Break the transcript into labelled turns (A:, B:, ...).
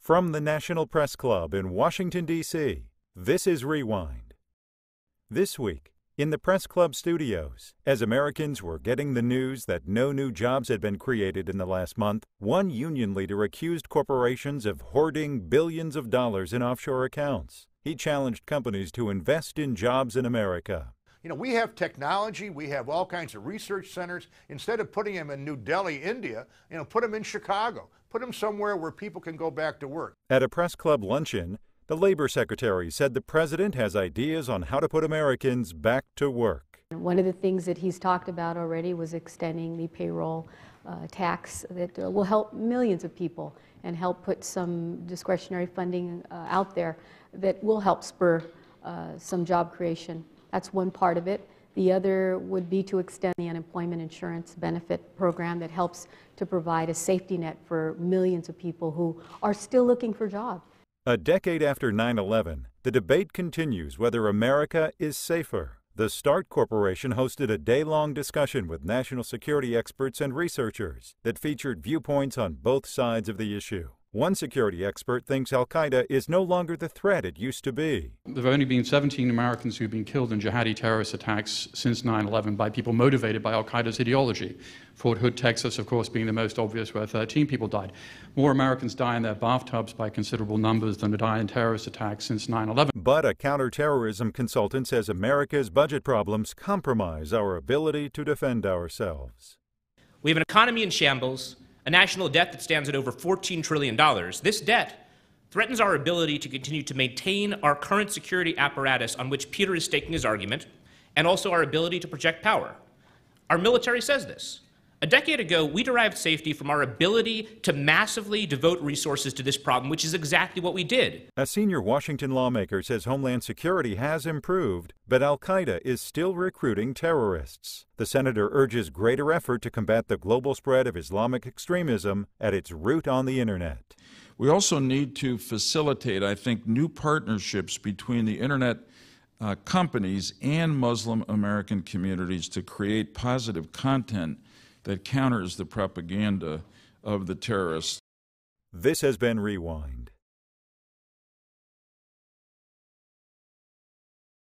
A: From the National Press Club in Washington, D.C., this is Rewind. This week, in the Press Club studios, as Americans were getting the news that no new jobs had been created in the last month, one union leader accused corporations of hoarding billions of dollars in offshore accounts. He challenged companies to invest in jobs in America.
B: You know, we have technology, we have all kinds of research centers. Instead of putting them in New Delhi, India, put them in Chicago. Put them somewhere where people can go back to work.
A: At a press club luncheon, the Labor Secretary said the president has ideas on how to put Americans back to work.
C: One of the things that he's talked about already was extending the payroll tax that will help millions of people and help put some discretionary funding out there that will help spur some job creation. That's one part of it. The other would be to extend the unemployment insurance benefit program that helps to provide a safety net for millions of people who are still looking for jobs.
A: A decade after 9/11, the debate continues whether America is safer. The START Corporation hosted a day-long discussion with national security experts and researchers that featured viewpoints on both sides of the issue. One security expert thinks Al-Qaeda is no longer the threat it used to be.
D: There have only been 17 Americans who've been killed in jihadi terrorist attacks since 9/11 by people motivated by Al-Qaeda's ideology. Fort Hood, Texas, of course, being the most obvious, where 13 people died. More Americans die in their bathtubs by considerable numbers than die in terrorist attacks since 9/11.
A: But a counterterrorism consultant says America's budget problems compromise our ability to defend ourselves.
E: We have an economy in shambles, a national debt that stands at over $14 trillion. This debt threatens our ability to continue to maintain our current security apparatus on which Peter is staking his argument, and also our ability to project power. Our military says this. A decade ago, we derived safety from our ability to massively devote resources to this problem, which is exactly what we did.
A: A senior Washington lawmaker says Homeland Security has improved, but Al-Qaeda is still recruiting terrorists. The senator urges greater effort to combat the global spread of Islamic extremism at its root on the Internet.
F: We also need to facilitate, I think, new partnerships between the Internet companies and Muslim American communities to create positive content that counters the propaganda of the terrorists.
A: This has been Rewind.